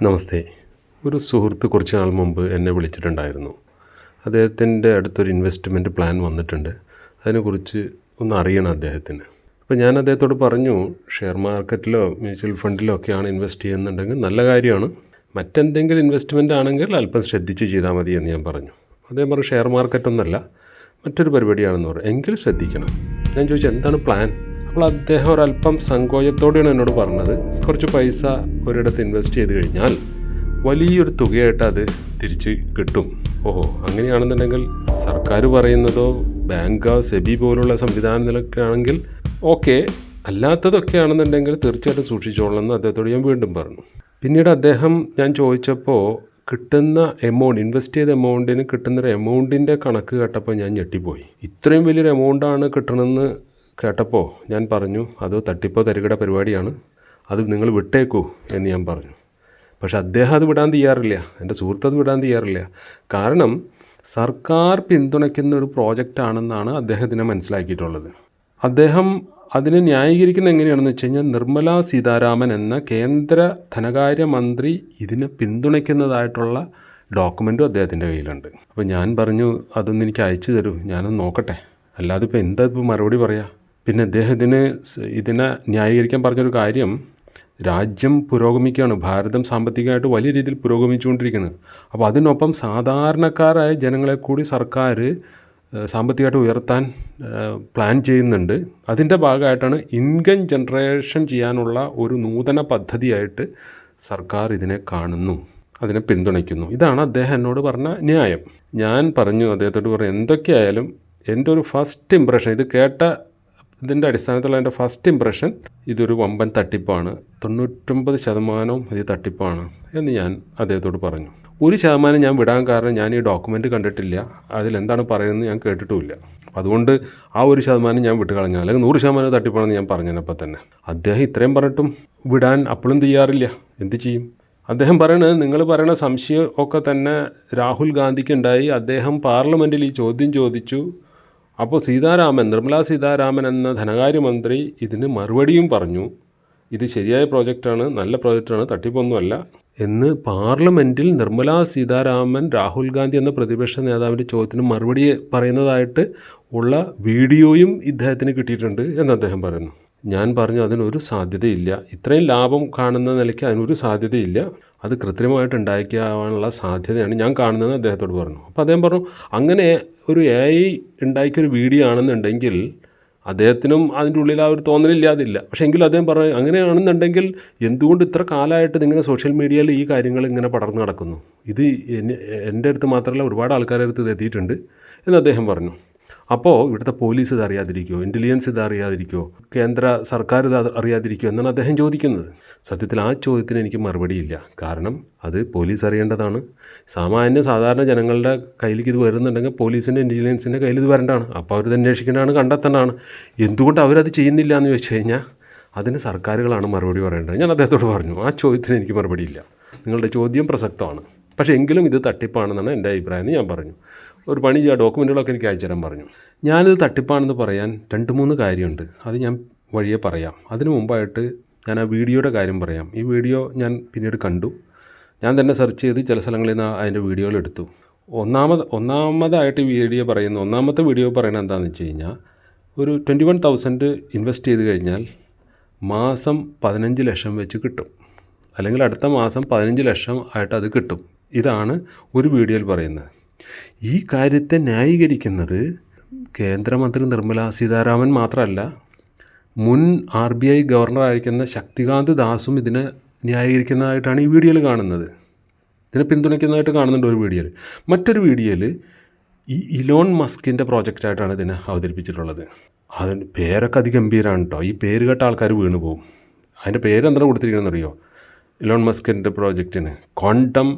നമസ്തേ. ഒരു സുഹൃത്ത് കുറച്ച് നാൾ മുമ്പ് എന്നെ വിളിച്ചിട്ടുണ്ടായിരുന്നു. അദ്ദേഹത്തിൻ്റെ അടുത്തൊരു ഇൻവെസ്റ്റ്മെൻറ്റ് പ്ലാൻ വന്നിട്ടുണ്ട്. അതിനെക്കുറിച്ച് ഒന്ന് അറിയണം അദ്ദേഹത്തിന്. അപ്പോൾ ഞാൻ അദ്ദേഹത്തോട് പറഞ്ഞു, ഷെയർ മാർക്കറ്റിലോ മ്യൂച്വൽ ഫണ്ടിലോ ഒക്കെയാണ് ഇൻവെസ്റ്റ് ചെയ്യുന്നുണ്ടെങ്കിൽ നല്ല കാര്യമാണ്. മറ്റെന്തെങ്കിലും ഇൻവെസ്റ്റ്മെൻ്റ് ആണെങ്കിൽ അല്പം ശ്രദ്ധിച്ച് ചെയ്താൽ മതി എന്ന് ഞാൻ പറഞ്ഞു. അദ്ദേഹം പറഞ്ഞു, ഷെയർ മാർക്കറ്റൊന്നുമല്ല, മറ്റൊരു പരിപാടിയാണെന്ന് പറഞ്ഞു. എങ്കിൽ ശ്രദ്ധിക്കണം. ഞാൻ ചോദിച്ചു, എന്താണ് പ്ലാൻ? അപ്പോൾ അദ്ദേഹം ഒരല്പം സങ്കോചത്തോടെയാണ് എന്നോട് പറഞ്ഞത്, കുറച്ച് പൈസ ഒരിടത്ത് ഇൻവെസ്റ്റ് ചെയ്ത് കഴിഞ്ഞാൽ വലിയൊരു തുകയായിട്ട് അത് തിരിച്ച് കിട്ടും. ഓഹോ, അങ്ങനെയാണെന്നുണ്ടെങ്കിൽ സർക്കാർ പറയുന്നതോ ബാങ്കോ സെബി പോലുള്ള സംവിധാനത്തിലൊക്കെ ആണെങ്കിൽ ഓക്കെ, അല്ലാത്തതൊക്കെ ആണെന്നുണ്ടെങ്കിൽ തീർച്ചയായിട്ടും സൂക്ഷിച്ചോളണം എന്ന് അദ്ദേഹത്തോട് ഞാൻ വീണ്ടും പറഞ്ഞു. പിന്നീട് അദ്ദേഹം ഞാൻ ചോദിച്ചപ്പോൾ കിട്ടുന്ന എമൗണ്ട്, ഇൻവെസ്റ്റ് ചെയ്ത എമൗണ്ടിന് കിട്ടുന്നൊരു എമൗണ്ടിൻ്റെ കണക്ക് കേട്ടപ്പോൾ ഞാൻ ഞെട്ടിപ്പോയി. ഇത്രയും വലിയൊരു എമൗണ്ടാണ് കിട്ടണമെന്ന് കേട്ടപ്പോൾ ഞാൻ പറഞ്ഞു, അത് തട്ടിപ്പോ തരികിട പരിപാടിയാണ്, അത് നിങ്ങൾ വിട്ടേക്കൂ എന്ന് ഞാൻ പറഞ്ഞു. പക്ഷെ അദ്ദേഹം അത് വിടാൻ തയ്യാറില്ല, എൻ്റെ സുഹൃത്ത് അത് വിടാൻ തയ്യാറില്ല. കാരണം സർക്കാർ പിന്തുണയ്ക്കുന്ന ഒരു പ്രോജക്റ്റാണെന്നാണ് അദ്ദേഹത്തിനെ മനസ്സിലാക്കിയിട്ടുള്ളത്. അദ്ദേഹം അതിനെ ന്യായീകരിക്കുന്നത് എങ്ങനെയാണെന്ന് വെച്ച് കഴിഞ്ഞാൽ, നിർമ്മലാ സീതാരാമൻ എന്ന കേന്ദ്ര ധനകാര്യമന്ത്രി ഇതിനെ പിന്തുണയ്ക്കുന്നതായിട്ടുള്ള ഡോക്യുമെൻറ്റും അദ്ദേഹത്തിൻ്റെ കയ്യിലുണ്ട്. അപ്പോൾ ഞാൻ പറഞ്ഞു, അതൊന്ന് എനിക്ക് അയച്ചു തരൂ, ഞാനൊന്ന് നോക്കട്ടെ, അല്ലാതെ ഇപ്പോൾ എന്താ ഇപ്പോൾ മറുപടി പറയാം. പിന്നെ അദ്ദേഹത്തിന് ഇതിനെ ന്യായീകരിക്കാൻ പറഞ്ഞൊരു കാര്യം, രാജ്യം പുരോഗമിക്കുകയാണ്, ഭാരതം സാമ്പത്തികമായിട്ട് വലിയ രീതിയിൽ പുരോഗമിച്ചുകൊണ്ടിരിക്കുന്നത്. അപ്പോൾ അതിനൊപ്പം സാധാരണക്കാരായ ജനങ്ങളെ കൂടി സർക്കാർ സാമ്പത്തികമായിട്ട് ഉയർത്താൻ പ്ലാൻ ചെയ്യുന്നുണ്ട്. അതിൻ്റെ ഭാഗമായിട്ടാണ് ഇൻകം ജനറേഷൻ ചെയ്യാനുള്ള ഒരു നൂതന പദ്ധതിയായിട്ട് സർക്കാർ ഇതിനെ കാണുന്നു, അതിനെ പിന്തുണയ്ക്കുന്നു. ഇതാണ് അദ്ദേഹം എന്നോട് പറഞ്ഞ ന്യായം. ഞാൻ പറഞ്ഞു, അദ്ദേഹത്തോട് പറഞ്ഞു, എന്തൊക്കെയായാലും എൻ്റെ ഒരു ഫസ്റ്റ് ഇംപ്രഷൻ, ഇത് കേട്ട ഇതിൻ്റെ അടിസ്ഥാനത്തിലുള്ള എൻ്റെ ഫസ്റ്റ് ഇംപ്രഷൻ, ഇതൊരു വമ്പൻ തട്ടിപ്പാണ്, 99% ഇത് തട്ടിപ്പാണ് എന്ന് ഞാൻ അദ്ദേഹത്തോട് പറഞ്ഞു. 1% ഞാൻ വിടാൻ കാരണം, ഞാൻ ഈ ഡോക്യുമെൻ്റ് കണ്ടിട്ടില്ല, അതിലെന്താണ് പറയുന്നത് ഞാൻ കേട്ടിട്ടുമില്ല. അതുകൊണ്ട് ആ 1% ഞാൻ വിട്ട് കളഞ്ഞു, അല്ലെങ്കിൽ 100% തട്ടിപ്പാണെന്ന് ഞാൻ പറഞ്ഞതിനപ്പോൾ തന്നെ. അദ്ദേഹം ഇത്രയും പറഞ്ഞിട്ടും വിടാൻ അപ്പോഴും തയ്യാറില്ല. എന്ത് ചെയ്യും? അദ്ദേഹം പറയണത്, നിങ്ങൾ പറയുന്ന സംശയം ഒക്കെ തന്നെ രാഹുൽ ഗാന്ധിക്ക് ഉണ്ടായി. അദ്ദേഹം പാർലമെൻറ്റിൽ ഈ ചോദ്യം ചോദിച്ചു. അപ്പോൾ നിർമ്മലാ സീതാരാമൻ എന്ന ധനകാര്യമന്ത്രി ഇതിന് മറുപടിയും പറഞ്ഞു, ഇത് ശരിയായ പ്രോജക്റ്റാണ്, നല്ല പ്രോജക്റ്റാണ്, തട്ടിപ്പൊന്നുമല്ല എന്ന് പാർലമെൻറ്റിൽ നിർമ്മലാ സീതാരാമൻ രാഹുൽ ഗാന്ധി എന്ന പ്രതിപക്ഷ നേതാവിൻ്റെ ചോദ്യത്തിന് മറുപടി പറയുന്നതായിട്ട് ഉള്ള വീഡിയോയും ഇദ്ദേഹത്തിന് കിട്ടിയിട്ടുണ്ട് എന്ന് അദ്ദേഹം പറയുന്നു. ഞാൻ പറഞ്ഞു, അതിനൊരു സാധ്യതയില്ല, ഇത്രയും ലാഭം കാണുന്ന നിലയ്ക്ക് അതിനൊരു സാധ്യതയില്ല, അത് കൃത്രിമമായിട്ട് ഉണ്ടാക്കിയാവാനുള്ള സാധ്യതയാണ് ഞാൻ കാണുന്നതെന്ന് അദ്ദേഹത്തോട് പറഞ്ഞു. അപ്പോൾ അദ്ദേഹം പറഞ്ഞു, അങ്ങനെ ഒരു AI ഉണ്ടാക്കിയൊരു വീഡിയോ ആണെന്നുണ്ടെങ്കിൽ അദ്ദേഹത്തിനും അതിൻ്റെ ഉള്ളിൽ ആ ഒരു തോന്നലില്ലാതില്ല. പക്ഷേ എങ്കിലും അദ്ദേഹം പറഞ്ഞു, അങ്ങനെയാണെന്നുണ്ടെങ്കിൽ എന്തുകൊണ്ട് ഇത്ര കാലമായിട്ട് ഇതിങ്ങനെ സോഷ്യൽ മീഡിയയിൽ ഈ കാര്യങ്ങൾ ഇങ്ങനെ പടർന്നു നടക്കുന്നു? ഇത് എൻ്റെ അടുത്ത് മാത്രമല്ല, ഒരുപാട് ആൾക്കാരുടെ അടുത്ത് ഇത് എത്തിയിട്ടുണ്ട് എന്ന് അദ്ദേഹം പറഞ്ഞു. അപ്പോൾ ഇവിടുത്തെ പോലീസ് ഇത് അറിയാതിരിക്കുമോ, ഇൻ്റലിജൻസ് ഇത് അറിയാതിരിക്കുമോ, കേന്ദ്ര സർക്കാർ ഇത് അറിയാതിരിക്കുമോ എന്നാണ് അദ്ദേഹം ചോദിക്കുന്നത്. സത്യത്തിൽ ആ ചോദ്യത്തിന് എനിക്ക് മറുപടിയില്ല. കാരണം അത് പോലീസ് അറിയേണ്ടതാണ്. സാധാരണ ജനങ്ങളുടെ കയ്യിലേക്ക് ഇത് വരുന്നുണ്ടെങ്കിൽ പോലീസിൻ്റെ ഇൻ്റലിജൻസിൻ്റെ കയ്യിൽ ഇത് വരേണ്ടതാണ്. അപ്പോൾ അവരിത് അന്വേഷിക്കേണ്ടതാണ്, കണ്ടെത്തേണ്ടതാണ്. എന്തുകൊണ്ട് അവരത് ചെയ്യുന്നില്ല എന്ന് വെച്ച് കഴിഞ്ഞാൽ അതിന് സർക്കാരുകളാണ് മറുപടി പറയേണ്ടത്. ഞാൻ അദ്ദേഹത്തോട് പറഞ്ഞു, ആ ചോദ്യത്തിന് എനിക്ക് മറുപടിയില്ല, നിങ്ങളുടെ ചോദ്യം പ്രസക്തമാണ്, പക്ഷേ എങ്കിലും ഇത് തട്ടിപ്പാണെന്നാണ് എൻ്റെ അഭിപ്രായം എന്ന് ഞാൻ പറഞ്ഞു. ഒരു പണി ചെയ്യുക, ഡോക്യുമെൻറ്റുകളൊക്കെ എനിക്ക് അയച്ചു തരാൻ പറഞ്ഞു. ഞാനിത് തട്ടിപ്പാണെന്ന് പറയാൻ 2-3 കാര്യമുണ്ട്, അത് ഞാൻ വഴിയെ പറയാം. അതിനു മുമ്പായിട്ട് ഞാൻ ആ വീഡിയോയുടെ കാര്യം പറയാം. ഈ വീഡിയോ ഞാൻ പിന്നീട് കണ്ടു, ഞാൻ തന്നെ സെർച്ച് ചെയ്ത് ചില സ്ഥലങ്ങളിൽ നിന്ന് അതിൻ്റെ വീഡിയോകൾ എടുത്തു. ഒന്നാമതായിട്ട് ഒന്നാമത്തെ വീഡിയോ പറയുന്നത് എന്താണെന്ന് വെച്ച് കഴിഞ്ഞാൽ, ഒരു 21,000 ഇൻവെസ്റ്റ് ചെയ്ത് കഴിഞ്ഞാൽ മാസം 15 ലക്ഷം വെച്ച് കിട്ടും, അല്ലെങ്കിൽ അടുത്ത മാസം 15 ലക്ഷം ആയിട്ട് അത് കിട്ടും. ഇതാണ് ഒരു വീഡിയോയിൽ പറയുന്നത്. ഈ കാര്യത്തെ ന്യായീകരിക്കുന്നത് കേന്ദ്രമന്ത്രി നിർമ്മലാ സീതാരാമൻ മാത്രമല്ല, മുൻ RBI ഗവർണറായിരിക്കുന്ന ശക്തികാന്ത് ദാസും ഇതിനെ ന്യായീകരിക്കുന്നതായിട്ടാണ് ഈ വീഡിയോയിൽ കാണുന്നത്. ഇതിനെ പിന്തുണയ്ക്കുന്നതായിട്ട് കാണുന്നുണ്ട് ഒരു വീഡിയോയിൽ. മറ്റൊരു വീഡിയോയിൽ ഈ ഇലോൺ മസ്കിൻ്റെ പ്രോജക്റ്റായിട്ടാണ് ഇതിനെ അവതരിപ്പിച്ചിട്ടുള്ളത്. അതിന് പേരൊക്കെ അതിഗംഭീരമാണ് കേട്ടോ. ഈ പേര് കേട്ട ആൾക്കാർ വീണു പോകും. അതിൻ്റെ പേരെന്താണ് കൊടുത്തിരിക്കുന്നതെന്ന് അറിയോ? ഇലോൺ മസ്കിൻ്റെ പ്രോജക്റ്റിന് quantum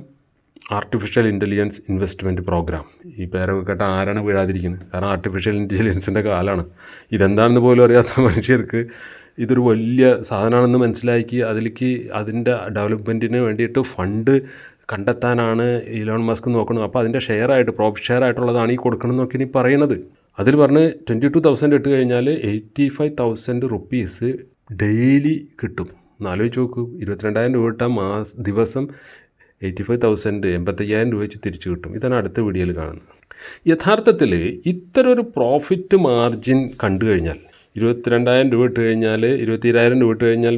artificial intelligence investment program. ഈ പേരൊക്കെ കേട്ട ആരാണ് വീഴാതിരിക്കുന്നത്? കാരണം ആർട്ടിഫിഷ്യൽ ഇൻ്റലിജൻസിൻ്റെ കാലമാണ്. ഇതെന്താണെന്ന് പോലും അറിയാത്ത മനുഷ്യർക്ക് ഇതൊരു വലിയ സാധനമാണെന്ന് മനസ്സിലാക്കി അതിൻ്റെ ഡെവലപ്മെൻറ്റിന് വേണ്ടിയിട്ട് ഫണ്ട് കണ്ടെത്താനാണ് ഇലോൺ മസ്ക് നോക്കുന്നത്. അപ്പോൾ അതിൻ്റെ പ്രോഫിറ്റ് ഷെയർ ആയിട്ടുള്ളതാണ് ഈ കൊടുക്കണമെന്നൊക്കെ ഇനി പറയണത്. അതിൽ പറഞ്ഞ് 22,000 ഇട്ട് കഴിഞ്ഞാൽ 85,000 റുപ്പീസ് ഡെയിലി കിട്ടും. ആലോചിച്ച് നോക്കൂ, 22,000 രൂപ കിട്ടാൻ ദിവസം 85,000 85,000 രൂപ വെച്ച് തിരിച്ചു കിട്ടും. ഇതാണ് അടുത്ത വീഡിയോയിൽ കാണുന്നത്. യഥാർത്ഥത്തിൽ ഇത്തരം ഒരു പ്രോഫിറ്റ് മാർജിൻ കണ്ടു കഴിഞ്ഞാൽ 22,000 രൂപ ഇട്ട് കഴിഞ്ഞാൽ 22,000 രൂപ ഇട്ട് കഴിഞ്ഞാൽ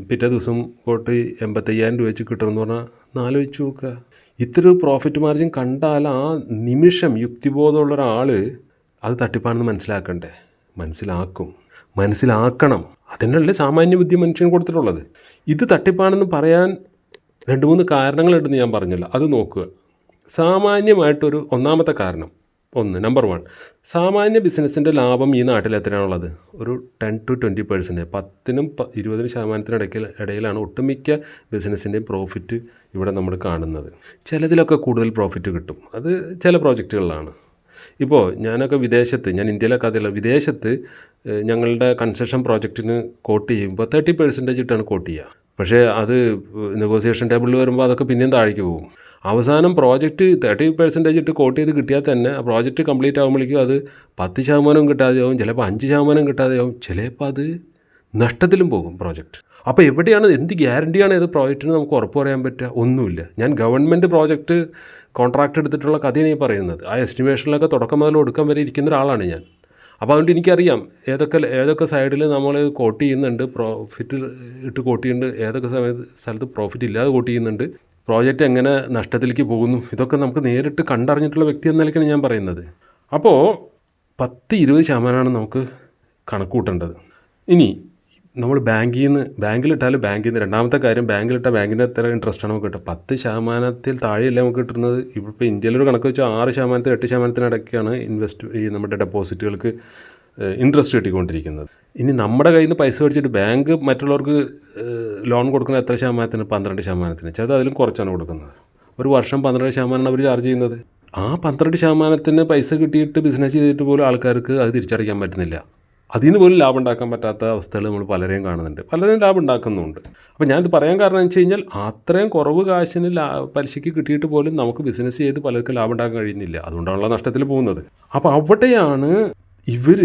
പിറ്റേ ദിവസം പോയിട്ട് 85,000 രൂപ വെച്ച് കിട്ടുമെന്ന് പറഞ്ഞാൽ ആലോചിച്ച് നോക്കുക. ഇത്ര പ്രോഫിറ്റ് മാർജിൻ കണ്ടാൽ ആ നിമിഷം യുക്തിബോധമുള്ള ഒരാൾ അത് തട്ടിപ്പാണെന്ന് മനസ്സിലാക്കണ്ടേ? മനസ്സിലാക്കണം. അതിനല്ലേ സാമാന്യ ബുദ്ധി മനുഷ്യന് കൊടുത്തിട്ടുള്ളത്. ഇത് തട്ടിപ്പാണെന്ന് പറയാൻ 2-3 കാരണങ്ങളുണ്ടെന്ന് ഞാൻ പറഞ്ഞില്ല, അത് നോക്കുക. സാമാന്യമായിട്ടൊരു ഒന്നാമത്തെ കാരണം, നമ്പർ 1, സാമാന്യ ബിസിനസ്സിൻ്റെ ലാഭം ഈ നാട്ടിൽ എത്രയാണുള്ളത്? ഒരു 10-20%, 10-20% ഇടയിലാണ് ഒട്ടുമിക്ക ബിസിനസ്സിൻ്റെയും പ്രോഫിറ്റ് ഇവിടെ നമ്മൾ കാണുന്നത്. ചിലതിലൊക്കെ കൂടുതൽ പ്രോഫിറ്റ് കിട്ടും, അത് ചില പ്രോജക്റ്റുകളിലാണ്. ഇപ്പോൾ ഞാൻ ഇന്ത്യയിലൊക്കെ അതില്ല, വിദേശത്ത് ഞങ്ങളുടെ കൺസ്ട്രക്ഷൻ പ്രോജക്റ്റിന് കോട്ട് ചെയ്യുമ്പോൾ 30% ഇട്ടാണ് കോട്ട് ചെയ്യുക. പക്ഷേ അത് നെഗോസിയേഷൻ ടേബിളിൽ വരുമ്പോൾ അതൊക്കെ പിന്നെയും താഴേക്ക് പോകും. അവസാനം പ്രോജക്റ്റ് 30% ഇട്ട് കോട്ട് ചെയ്ത് കിട്ടിയാൽ തന്നെ ആ പ്രോജക്റ്റ് കംപ്ലീറ്റ് ആകുമ്പോഴേക്കും അത് 10% കിട്ടാതെയാവും, ചിലപ്പോൾ 5% കിട്ടാതെയാവും, ചിലപ്പോൾ അത് നഷ്ടത്തിലും പോകും പ്രോജക്റ്റ്. അപ്പോൾ എവിടെയാണ്, എന്ത് ഗ്യാരണ്ടിയാണ് ഏത് പ്രോജക്റ്റിന് നമുക്ക് ഉറപ്പ് പറയാൻ പറ്റുക? ഒന്നുമില്ല. ഞാൻ ഗവൺമെൻറ് പ്രോജക്റ്റ് കോൺട്രാക്റ്റ് എടുത്തിട്ടുള്ള കഥയാണ് ഈ പറയുന്നത്. ആ എസ്റ്റിമേഷനിലൊക്കെ തുടക്കം മുതൽ ഒടുക്കം വരെ ഇരിക്കുന്ന ഒരാളാണ് ഞാൻ. അപ്പോൾ അതുകൊണ്ട് എനിക്കറിയാം ഏതൊക്കെ സൈഡിൽ നമ്മൾ കോട്ട് ചെയ്യുന്നുണ്ട്, പ്രോഫിറ്റ് ഇട്ട് കോട്ട് ചെയ്യുന്നുണ്ട്, ഏതൊക്കെ സ്ഥലത്ത് പ്രോഫിറ്റ് ഇല്ലാതെ കോട്ട് ചെയ്യുന്നുണ്ട്, പ്രോജക്റ്റ് എങ്ങനെ നഷ്ടത്തിലേക്ക് പോകുന്നു, ഇതൊക്കെ നമുക്ക് നേരിട്ട് കണ്ടറിഞ്ഞിട്ടുള്ള വ്യക്തി എന്ന നിലയ്ക്കാണ് ഞാൻ പറയുന്നത്. അപ്പോൾ 10-20% നമുക്ക് കണക്ക് കൂട്ടേണ്ടത്. ഇനി നമ്മൾ ബാങ്കിലിട്ടാൽ രണ്ടാമത്തെ കാര്യം, ബാങ്കിലിട്ടാൽ ബാങ്കിൻ്റെ എത്ര ഇൻട്രസ്റ്റാണ് നമുക്ക് കിട്ടുക? 10% താഴെയല്ല നമുക്ക് കിട്ടുന്നത്. ഇപ്പോൾ ഇന്ത്യയിലൊരു കണക്ക് വെച്ചാൽ 6%, 8% ഇടയ്ക്കാണ് നമ്മുടെ ഡെപ്പോസിറ്റുകൾക്ക് ഇൻട്രസ്റ്റ് കിട്ടിക്കൊണ്ടിരിക്കുന്നത്. ഇനി നമ്മുടെ കയ്യിൽ നിന്ന് പൈസ മേടിച്ചിട്ട് ബാങ്ക് മറ്റുള്ളവർക്ക് ലോൺ കൊടുക്കുന്നത് എത്ര ശതമാനത്തിന്? 12%. ചിലത് അതിലും കുറച്ചാണ് കൊടുക്കുന്നത്. ഒരു വർഷം 12% അവർ ചാർജ് ചെയ്യുന്നത്. ആ 12% പൈസ കിട്ടിയിട്ട് ബിസിനസ് ചെയ്തിട്ട് പോലും ആൾക്കാർക്ക് അത് തിരിച്ചടയ്ക്കാൻ പറ്റുന്നില്ല. അതിൽ നിന്ന് പോലും ലാഭം ഉണ്ടാക്കാൻ പറ്റാത്ത അവസ്ഥകൾ നമ്മൾ പലരെയും കാണുന്നുണ്ട്, പലരും ലാഭം ഉണ്ടാക്കുന്നുണ്ട്. അപ്പോൾ ഞാനിത് പറയാൻ കാരണം എന്ന് വെച്ച് കഴിഞ്ഞാൽ അത്രയും കുറവ് കാശിന് പലിശയ്ക്ക് കിട്ടിയിട്ട് പോലും നമുക്ക് ബിസിനസ് ചെയ്ത് പലർക്കും ലാഭം ഉണ്ടാക്കാൻ കഴിയുന്നില്ല. അതുകൊണ്ടാണല്ലോ നഷ്ടത്തിൽ പോകുന്നത്. അപ്പോൾ അവിടെയാണ് ഇവർ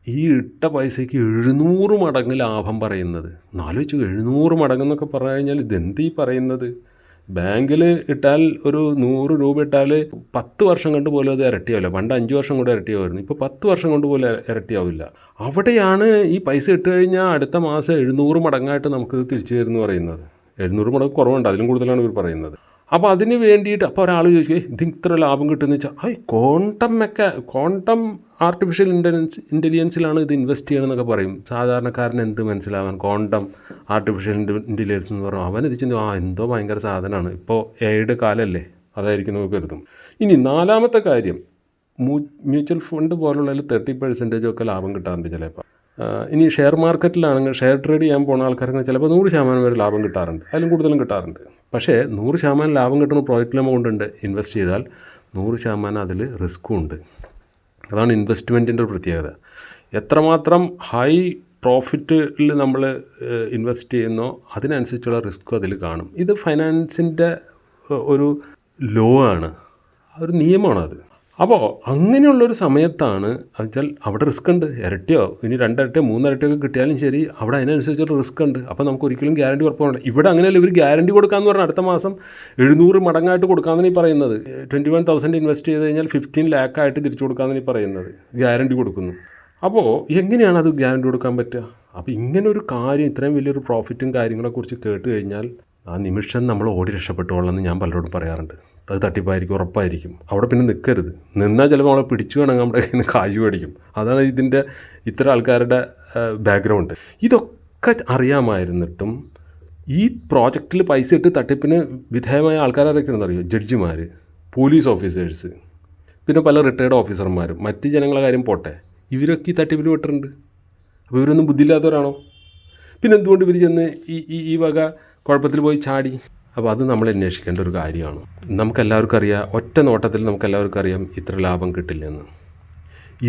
ഈ ഇട്ട പൈസയ്ക്ക് 700 മടങ്ങ് ലാഭം പറയുന്നത്. ആലോചിച്ചു, 700 മടങ്ങ് എന്നൊക്കെ പറഞ്ഞു കഴിഞ്ഞാൽ ഇതെന്തീ പറയുന്നത്? ബാങ്കിൽ ഇട്ടാൽ ഒരു 100 രൂപ ഇട്ടാൽ 10 വർഷം കൊണ്ട് പോലും അത് ഇരട്ടിയാവില്ല. പണ്ട് 5 വർഷം കൊണ്ട് ഇരട്ടിയാവുമായിരുന്നു, ഇപ്പോൾ 10 വർഷം കൊണ്ട് പോലും ഇരട്ടിയാവില്ല. അവിടെയാണ് ഈ പൈസ ഇട്ട് കഴിഞ്ഞാൽ അടുത്ത മാസം 700 മടങ്ങായിട്ട് നമുക്കിത് തിരിച്ചു തരുമെന്ന് പറയുന്നത്. 700 മടങ്ങ് കുറവുണ്ട്, അതിലും കൂടുതലാണ് ഇവർ പറയുന്നത്. അപ്പോൾ അതിന് വേണ്ടിയിട്ട് അപ്പോൾ ഒരാൾ ചോദിക്കും, ഇത് ഇത്ര ലാഭം കിട്ടുമെന്ന് വെച്ചാൽ ക്വാണ്ടം ആർട്ടിഫിഷ്യൽ ഇൻ്റലിജൻസിലാണ് ഇത് ഇൻവെസ്റ്റ് ചെയ്യണമെന്നൊക്കെ പറയും. സാധാരണക്കാരന് എന്ത് മനസ്സിലാവാൻ ക്വാണ്ടം ആർട്ടിഫിഷ്യൽ ഇൻ്റലിജൻസ് എന്ന് പറയും. അവനെത് ചിന്ത എന്തോ ഭയങ്കര സാധനമാണ്, ഇപ്പോൾ എയുടെ കാലമല്ലേ, അതായിരിക്കും നമുക്ക് കരുതും. ഇനി 4-മത്തെ കാര്യം, മ്യൂച്വൽ ഫണ്ട് പോലുള്ളതിൽ 30% ഒക്കെ ലാഭം കിട്ടാറുണ്ട് ചിലപ്പോൾ. ഇനി ഷെയർ മാർക്കറ്റിലാണെങ്കിൽ ഷെയർ ട്രേഡ് ചെയ്യാൻ പോകുന്ന ആൾക്കാർക്ക് ചിലപ്പോൾ 100% വരെ ലാഭം കിട്ടാറുണ്ട്, അതിലും കൂടുതലും കിട്ടാറുണ്ട്. പക്ഷേ 100% ലാഭം കിട്ടുന്ന പ്രോജക്റ്റിൽ എമൗണ്ട് ഇൻവെസ്റ്റ് ചെയ്താൽ 100% അതിൽ റിസ്ക്കും ഉണ്ട്. അതാണ് ഇൻവെസ്റ്റ്മെൻറ്റിൻ്റെ ഒരു പ്രത്യേകത. എത്രമാത്രം ഹൈ പ്രോഫിറ്റിൽ നമ്മൾ ഇൻവെസ്റ്റ് ചെയ്യുന്നോ അതിനനുസരിച്ചുള്ള റിസ്ക്കും അതിൽ കാണും. ഇത് ഫൈനാൻസിൻ്റെ ഒരു ലോ ആണ്, ഒരു നിയമമാണത്. അപ്പോൾ അങ്ങനെയുള്ളൊരു സമയത്താണ് വെച്ചാൽ അവിടെ റിസ്ക് ഉണ്ട്. ഇരട്ടിയോ ഇനി 2 ഇരട്ടിയോ 3 ഇരട്ടിയോ ഒക്കെ കിട്ടിയാലും ശരി, അവിടെ അതിനനുസരിച്ചൊരു റിസ്ക് ഉണ്ട്. അപ്പോൾ നമുക്ക് ഒരിക്കലും ഗ്യാരണ്ടി ഉറപ്പാണ്. ഇവിടെ അങ്ങനെയല്ല, ഇവർ ഗ്യാരണ്ടി കൊടുക്കാമെന്ന് പറഞ്ഞാൽ അടുത്ത മാസം 700 മടങ്ങായിട്ട് കൊടുക്കാമെന്ന് ഈ പറയുന്നത്. 21,000 ഇൻവെസ്റ്റ് ചെയ്ത് കഴിഞ്ഞാൽ 15 lakh തിരിച്ചു കൊടുക്കാമെന്ന് ഈ പറയുന്നത്, ഗ്യാരണ്ടി കൊടുക്കുന്നു. അപ്പോൾ എങ്ങനെയാണ് അത് ഗ്യാരണ്ടി കൊടുക്കാൻ പറ്റുക? അപ്പോൾ ഇങ്ങനെ ഒരു കാര്യം, ഇത്രയും വലിയൊരു പ്രോഫിറ്റും കാര്യങ്ങളെക്കുറിച്ച് കേട്ട് കഴിഞ്ഞാൽ ആ നിമിഷം നമ്മൾ ഓടി രക്ഷപ്പെട്ടുകൊള്ളെന്ന് ഞാൻ പലരോടും പറയാറുണ്ട്. അത് തട്ടിപ്പായിരിക്കും, ഉറപ്പായിരിക്കും. അവിടെ പിന്നെ നിൽക്കരുത്. നിന്നാൽ ചിലപ്പോൾ നമ്മളെ പിടിച്ചു വേണമെങ്കിൽ നമ്മുടെ കയ്യിൽ നിന്ന് കാശ് മേടിക്കും. അതാണ് ഇത്തരം ആൾക്കാരുടെ ബാക്ക്ഗ്രൗണ്ട്. ഇതൊക്കെ അറിയാമായിരുന്നിട്ടും ഈ പ്രോജക്റ്റിൽ പൈസ ഇട്ട് തട്ടിപ്പിന് വിധേയമായ ആൾക്കാരൊക്കെയാണെന്ന് അറിയോ? ജഡ്ജിമാർ, പോലീസ് ഓഫീസേഴ്സ്, പിന്നെ പല റിട്ടയർഡ് ഓഫീസർമാരും. മറ്റ് ജനങ്ങളുടെ കാര്യം പോട്ടെ, ഇവരൊക്കെ ഈ തട്ടിപ്പിൽ പെട്ടിട്ടുണ്ട്. അപ്പോൾ ഇവരൊന്നും ബുദ്ധിയില്ലാത്തവരാണോ? പിന്നെ എന്തുകൊണ്ട് ഇവർ ചെന്ന് ഈ വക കുഴപ്പത്തിൽ പോയി ചാടി? അപ്പോൾ അത് നമ്മൾ അന്വേഷിക്കേണ്ട ഒരു കാര്യമാണ്. നമുക്കെല്ലാവർക്കും അറിയാം, ഒറ്റ നോട്ടത്തിൽ നമുക്കെല്ലാവർക്കും അറിയാം ഇത്ര ലാഭം കിട്ടില്ലെന്ന്.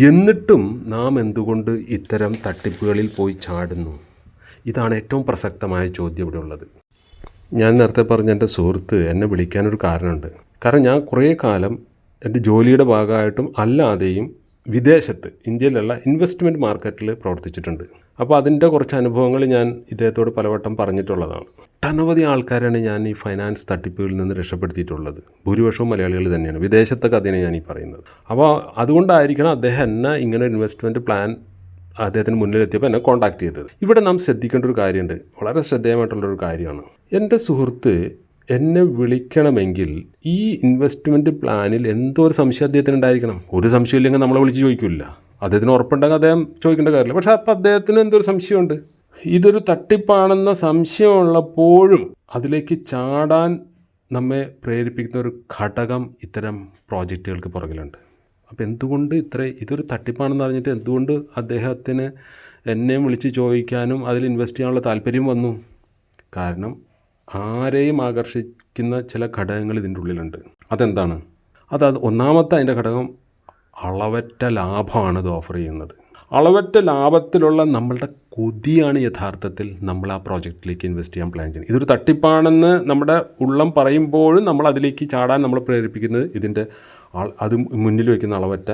എന്നിട്ടും നാം എന്തുകൊണ്ട് ഇത്തരം തട്ടിപ്പുകളിൽ പോയി ചാടുന്നു? ഇതാണ് ഏറ്റവും പ്രസക്തമായ ചോദ്യം ഇവിടെ ഉള്ളത്. ഞാൻ നേരത്തെ പറഞ്ഞ എൻ്റെ സുഹൃത്ത് എന്നെ വിളിക്കാനൊരു കാരണമുണ്ട്. കാരണം ഞാൻ കുറേ കാലം എൻ്റെ ജോലിയുടെ ഭാഗമായിട്ടും അല്ലാതെയും വിദേശത്ത്, ഇന്ത്യയിലുള്ള ഇൻവെസ്റ്റ്മെൻറ്റ് മാർക്കറ്റിൽ പ്രവർത്തിച്ചിട്ടുണ്ട്. അപ്പോൾ അതിൻ്റെ കുറച്ച് അനുഭവങ്ങൾ ഞാൻ ഇദ്ദേഹത്തോട് പലവട്ടം പറഞ്ഞിട്ടുള്ളതാണ്. ഒട്ടനവധി ആൾക്കാരാണ് ഞാൻ ഈ ഫൈനാൻസ് തട്ടിപ്പുകളിൽ നിന്ന് രക്ഷപ്പെടുത്തിയിട്ടുള്ളത്. ഭൂരിപക്ഷവും മലയാളികൾ തന്നെയാണ്. വിദേശത്തെ കഥയാണ് ഞാൻ ഈ പറയുന്നത്. അപ്പോൾ അതുകൊണ്ടായിരിക്കണം അദ്ദേഹം എന്നെ ഇങ്ങനെ ഒരു ഇൻവെസ്റ്റ്മെൻറ്റ് പ്ലാൻ അദ്ദേഹത്തിന് മുന്നിലെത്തിയപ്പോൾ എന്നെ കോൺടാക്ട് ചെയ്തത്. ഇവിടെ നാം ശ്രദ്ധിക്കേണ്ട ഒരു കാര്യമുണ്ട്, വളരെ ശ്രദ്ധേയമായിട്ടുള്ളൊരു കാര്യമാണ്. എൻ്റെ സുഹൃത്ത് എന്നെ വിളിക്കണമെങ്കിൽ ഈ ഇൻവെസ്റ്റ്മെൻറ്റ് പ്ലാനിൽ എന്തോ ഒരു സംശയം അദ്ദേഹത്തിന് ഉണ്ടായിരിക്കണം. ഒരു സംശയമില്ലെങ്കിൽ നമ്മളെ വിളിച്ച് ചോദിക്കില്ല. അദ്ദേഹത്തിന് ഉറപ്പുണ്ടെങ്കിൽ അദ്ദേഹം ചോദിക്കേണ്ട കാര്യമില്ല. പക്ഷേ അപ്പോൾ അദ്ദേഹത്തിന് എന്തൊരു സംശയമുണ്ട്, ഇതൊരു തട്ടിപ്പാണെന്ന സംശയമുള്ളപ്പോഴും അതിലേക്ക് ചാടാൻ നമ്മെ പ്രേരിപ്പിക്കുന്ന ഒരു ഘടകം ഇത്തരം പ്രോജക്റ്റുകൾക്ക് പുറകിലുണ്ട്. അപ്പോൾ എന്തുകൊണ്ട് ഇതൊരു തട്ടിപ്പാണെന്ന് അറിഞ്ഞിട്ട് എന്തുകൊണ്ട് അദ്ദേഹത്തിന് എന്നെയും വിളിച്ച് ചോദിക്കാനും അതിൽ ഇൻവെസ്റ്റ് ചെയ്യാനുള്ള താല്പര്യം വന്നു? കാരണം ആരെയും ആകർഷിക്കുന്ന ചില ഘടകങ്ങൾ ഇതിൻ്റെ ഉള്ളിലുണ്ട്. അതെന്താണ്? ഒന്നാമത്തെ അതിൻ്റെ ഘടകം അളവറ്റ ലാഭമാണ് ഇത് ഓഫർ ചെയ്യുന്നത്. അളവറ്റ ലാഭത്തിലുള്ള നമ്മളുടെ കൊതിയാണ് യഥാർത്ഥത്തിൽ നമ്മൾ ആ പ്രോജക്റ്റിലേക്ക് ഇൻവെസ്റ്റ് ചെയ്യാൻ പ്ലാൻ ചെയ്യുന്നത്. ഇതൊരു തട്ടിപ്പാണെന്ന് നമ്മുടെ ഉള്ളം പറയുമ്പോഴും നമ്മൾ അതിലേക്ക് ചാടാൻ നമ്മളെ പ്രേരിപ്പിക്കുന്നത് ഇതിൻ്റെ അത് മുന്നിൽ വയ്ക്കുന്ന അളവറ്റ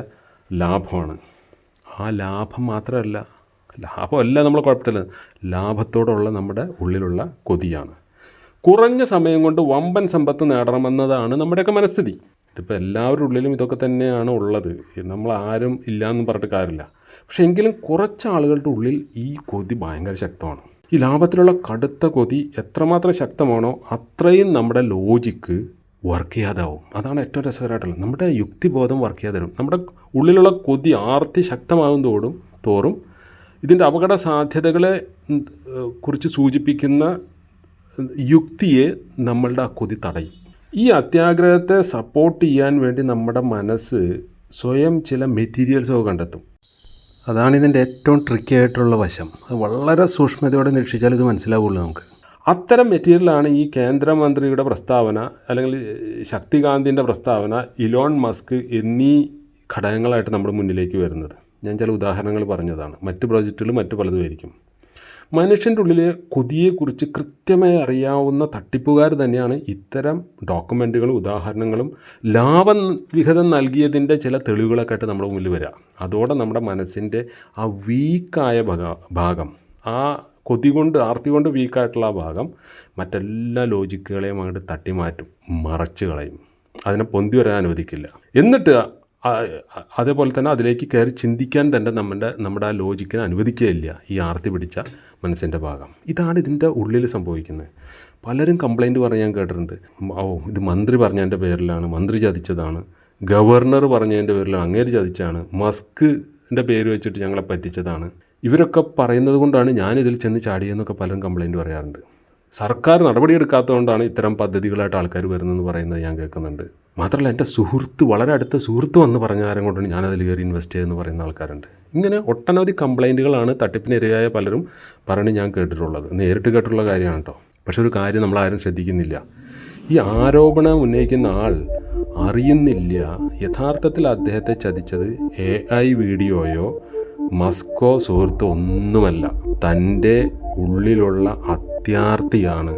ലാഭമാണ്. ആ ലാഭം മാത്രമല്ല, ലാഭമല്ല നമ്മൾ കുഴപ്പത്തില്ല, ലാഭത്തോടുള്ള നമ്മുടെ ഉള്ളിലുള്ള കൊതിയാണ്. കുറഞ്ഞ സമയം കൊണ്ട് വമ്പൻ സമ്പത്ത് നേടണമെന്നതാണ് നമ്മുടെയൊക്കെ മനസ്ഥിതി. ഇതിപ്പോൾ എല്ലാവരുടെ ഉള്ളിലും ഇതൊക്കെ തന്നെയാണ് ഉള്ളത്. നമ്മൾ ആരും ഇല്ലയെന്നും പറഞ്ഞിട്ട് കാര്യമില്ല. പക്ഷേ എങ്കിലും കുറച്ച് ആളുകളുടെ ഉള്ളിൽ ഈ കൊതി ഭയങ്കര ശക്തമാണ്. ഈ ലാഭത്തിലുള്ള കടുത്ത കൊതി എത്രമാത്രം ശക്തമാണോ അത്രയും നമ്മുടെ ലോജിക്ക് വർക്ക് ചെയ്യാതാവും. അതാണ് ഏറ്റവും രസകരമായിട്ടുള്ളത്. നമ്മുടെ യുക്തിബോധം വർക്ക് ചെയ്യാതെ വരും. നമ്മുടെ ഉള്ളിലുള്ള കൊതി ആർത്തി ശക്തമാകും തോറും ഇതിൻ്റെ അപകട സാധ്യതകളെ കുറിച്ച് സൂചിപ്പിക്കുന്ന യുക്തിയെ നമ്മളുടെ ആ കൊതി തടയും. ഈ അത്യാഗ്രഹത്തെ സപ്പോർട്ട് ചെയ്യാൻ വേണ്ടി നമ്മുടെ മനസ്സ് സ്വയം ചില മെറ്റീരിയൽസൊക്കെ കണ്ടെത്തും. അതാണ് ഇതിൻ്റെ ഏറ്റവും ട്രിക്കി ആയിട്ടുള്ള വശം. അത് വളരെ സൂക്ഷ്മതയോടെ നിരീക്ഷിച്ചാൽ ഇത് മനസ്സിലാവുള്ളൂ നമുക്ക്. അത്തരം മെറ്റീരിയലാണ് ഈ കേന്ദ്രമന്ത്രിയുടെ പ്രസ്താവന, അല്ലെങ്കിൽ ശക്തികാന്തിൻ്റെ പ്രസ്താവന, ഇലോൺ മസ്ക് എന്നീ ഘടകങ്ങളായിട്ട് നമ്മുടെ മുന്നിലേക്ക് വരുന്നത്. ഞാൻ ചില ഉദാഹരണങ്ങൾ പറഞ്ഞതാണ്. മറ്റ് പ്രോജക്റ്റുകൾ മറ്റു പലതുമായിരിക്കും. മനുഷ്യൻ്റെ ഉള്ളിലെ കൊതിയെക്കുറിച്ച് കൃത്യമായി അറിയാവുന്ന തട്ടിപ്പുകാർ തന്നെയാണ് ഇത്തരം ഡോക്യുമെൻറ്റുകളും ഉദാഹരണങ്ങളും ലാഭവിഹിതം നൽകിയതിൻ്റെ ചില തെളിവുകളൊക്കെ ആയിട്ട് നമ്മുടെ മുന്നിൽ വരിക. അതോടെ നമ്മുടെ മനസ്സിൻ്റെ ആ വീക്കായ ഭാഗം, ആ കൊതി കൊണ്ട് ആർത്തി കൊണ്ട് വീക്കായിട്ടുള്ള ആ ഭാഗം മറ്റെല്ലാ ലോജിക്കുകളെയും അങ്ങോട്ട് തട്ടിമാറ്റും, മറച്ച് കളയും, അതിനെ പൊന്തി വരാൻ അനുവദിക്കില്ല. എന്നിട്ട് അതേപോലെ തന്നെ അതിലേക്ക് കയറി ചിന്തിക്കാൻ തന്നെ നമ്മുടെ ആ ലോജിക്കിനെ അനുവദിക്കുകയില്ല ഈ ആർത്തി പിടിച്ച മനസ്സിൻ്റെ ഭാഗം. ഇതാണ് ഇതിൻ്റെ ഉള്ളിൽ സംഭവിക്കുന്നത്. പലരും കംപ്ലൈൻറ്റ് പറഞ്ഞ് ഞാൻ കേട്ടിട്ടുണ്ട്. ഇത് മന്ത്രി പറഞ്ഞതിൻ്റെ പേരിലാണ്, മന്ത്രി ചതിച്ചതാണ്, ഗവർണർ പറഞ്ഞതിൻ്റെ പേരിലാണ്, അങ്ങേര് ചതിച്ചാണ്, മസ്കിൻ്റെ പേര് വെച്ചിട്ട് ഞങ്ങളെ പറ്റിച്ചതാണ്, ഇവരൊക്കെ പറയുന്നത് കൊണ്ടാണ് ഞാനിതിൽ ചെന്ന് ചാടിയെന്നൊക്കെ പലരും കംപ്ലൈൻറ്റ് പറയാറുണ്ട്. സർക്കാർ നടപടിയെടുക്കാത്തതുകൊണ്ടാണ് ഇത്തരം പദ്ധതികളായിട്ട് ആൾക്കാർ വരുന്നതെന്ന് പറയുന്നത് ഞാൻ കേൾക്കുന്നുണ്ട്. മാത്രമല്ല എൻ്റെ സുഹൃത്ത്, വളരെ അടുത്ത സുഹൃത്ത് വന്ന് പറഞ്ഞ കാര്യം കൊണ്ടാണ് ഞാനതിൽ കയറി ഇൻവെസ്റ്റ് ചെയ്തെന്ന് പറയുന്ന ആൾക്കാരുണ്ട്. ഇങ്ങനെ ഒട്ടനവധി കംപ്ലൈൻറ്റുകളാണ് തട്ടിപ്പിനിരയായ പലരും പറഞ്ഞ് ഞാൻ കേട്ടിട്ടുള്ളത്. നേരിട്ട് കേട്ടിട്ടുള്ള കാര്യമാണ് കേട്ടോ. പക്ഷെ ഒരു കാര്യം നമ്മളാരും ശ്രദ്ധിക്കുന്നില്ല. ഈ ആരോപണം ഉന്നയിക്കുന്ന ആൾ അറിയുന്നില്ല യഥാർത്ഥത്തിൽ അദ്ദേഹത്തെ ചതിച്ചത് AI വീഡിയോയോ മസ്കോ സുഹൃത്തോ ഒന്നുമല്ല, തൻ്റെ ഉള്ളിലുള്ള അത്യാർത്തിയാണ്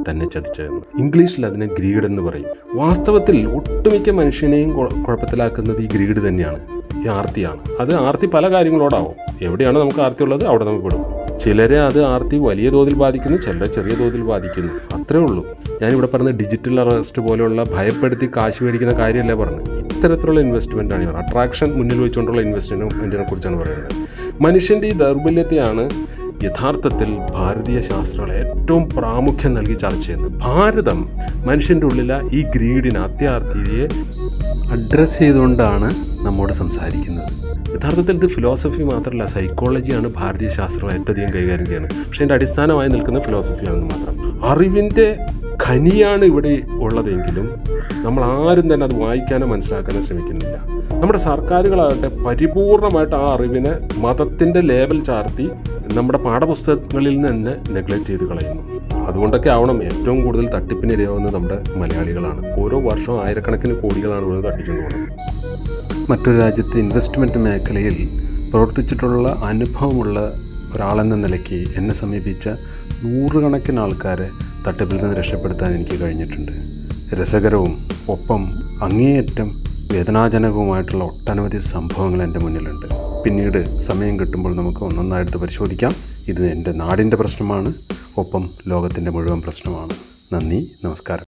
തന്നെ ചതിച്ചതെന്ന്. ഇംഗ്ലീഷിൽ അതിനെ ഗ്രീഡ് എന്ന് പറയും. വാസ്തവത്തിൽ ഒട്ടുമിക്ക മനുഷ്യനെയും കുഴപ്പത്തിലാക്കുന്നത് ഈ ഗ്രീഡ് തന്നെയാണ്, ഈ ആർത്തിയാണ്. അത് ആർത്തി പല കാര്യങ്ങളോടാവും. എവിടെയാണ് നമുക്ക് ആർത്തി ഉള്ളത് അവിടെ നമുക്ക് വിടും. ചിലരെ അത് ആർത്തി വലിയ തോതിൽ ബാധിക്കുന്നു, ചിലരെ ചെറിയ തോതിൽ ബാധിക്കുന്നു, അത്രേ ഉള്ളൂ. ഞാനിവിടെ പറഞ്ഞ ഡിജിറ്റൽ അറസ്റ്റ് പോലെയുള്ള ഭയപ്പെടുത്തി കാശ് മേടിക്കുന്ന കാര്യമല്ല പറഞ്ഞത്. ഇത്തരത്തിലുള്ള ഇൻവെസ്റ്റ്മെൻറ്റാണ് ഇവർ, അട്രാക്ഷൻ മുന്നിൽ വെച്ചുകൊണ്ടുള്ള ഇൻവെസ്റ്റ്മെൻറ്റിനെ കുറിച്ചാണ് പറയുന്നത്. മനുഷ്യൻ്റെ ഈ ദൗർബല്യത്തെയാണ് യഥാർത്ഥത്തിൽ ഭാരതീയ ശാസ്ത്രങ്ങൾ ഏറ്റവും പ്രാമുഖ്യം നൽകി ചർച്ച ചെയ്യുന്നത്. ഭാരതം മനുഷ്യൻ്റെ ഉള്ളിലെ ഈ ഗ്രീഡിനെ, അത്യാർത്തിയെ അഡ്രസ്സ് ചെയ്തുകൊണ്ടാണ് നമ്മോട് സംസാരിക്കുന്നത്. യഥാർത്ഥത്തിൽ ഇത് ഫിലോസഫി മാത്രമല്ല, സൈക്കോളജിയാണ് ഭാരതീയ ശാസ്ത്രം ഏറ്റവും അധികം കൈകാര്യം ചെയ്യുന്നത്. പക്ഷേ അതിൻ്റെ അടിസ്ഥാനമായി നിൽക്കുന്ന ഫിലോസഫിയാണെന്ന് മാത്രം. അറിവിൻ്റെ ഖനിയാണ് ഇവിടെ ഉള്ളതെങ്കിലും നമ്മൾ ആരും തന്നെ അത് വായിക്കാനോ മനസ്സിലാക്കാനോ ശ്രമിക്കുന്നില്ല. നമ്മുടെ സർക്കാരുകളാകട്ടെ പരിപൂർണമായിട്ട് ആ അറിവിനെ മതത്തിൻ്റെ ലേബൽ ചാർത്തി നമ്മുടെ പാഠപുസ്തകങ്ങളിൽ നിന്ന് തന്നെ നെഗ്ലക്റ്റ് ചെയ്ത് കളയുന്നു. അതുകൊണ്ടൊക്കെ ആവണം ഏറ്റവും കൂടുതൽ തട്ടിപ്പിനിരയാവുന്നത് നമ്മുടെ മലയാളികളാണ്. ഓരോ വർഷവും ആയിരക്കണക്കിന് കോടികളാണ് ഇവിടെ തട്ടിച്ചുകൊണ്ട് പോകുന്നത്. മറ്റൊരു രാജ്യത്തെ ഇൻവെസ്റ്റ്മെൻറ്റ് മേഖലയിൽ പ്രവർത്തിച്ചിട്ടുള്ള അനുഭവമുള്ള ഒരാളെന്ന നിലയ്ക്ക് എന്നെ സമീപിച്ച നൂറുകണക്കിന് ആൾക്കാരെ തട്ടിപ്പിൽ നിന്ന് രക്ഷപ്പെടുത്താൻ എനിക്ക് കഴിഞ്ഞിട്ടുണ്ട്. രസകരവും ഒപ്പം അങ്ങേയറ്റം വേദനാജനകവുമായിട്ടുള്ള ഒട്ടനവധി സംഭവങ്ങൾ എൻ്റെ മുന്നിലുണ്ട്. പിന്നീട് സമയം കിട്ടുമ്പോൾ നമുക്ക് ഒന്നൊന്നായിട്ട് പരിശോധിക്കാം. ഇത് എൻ്റെ നാടിൻ്റെ പ്രശ്നമാണ്, ഒപ്പം ലോകത്തിൻ്റെ മുഴുവൻ പ്രശ്നമാണ്. നന്ദി, നമസ്കാരം.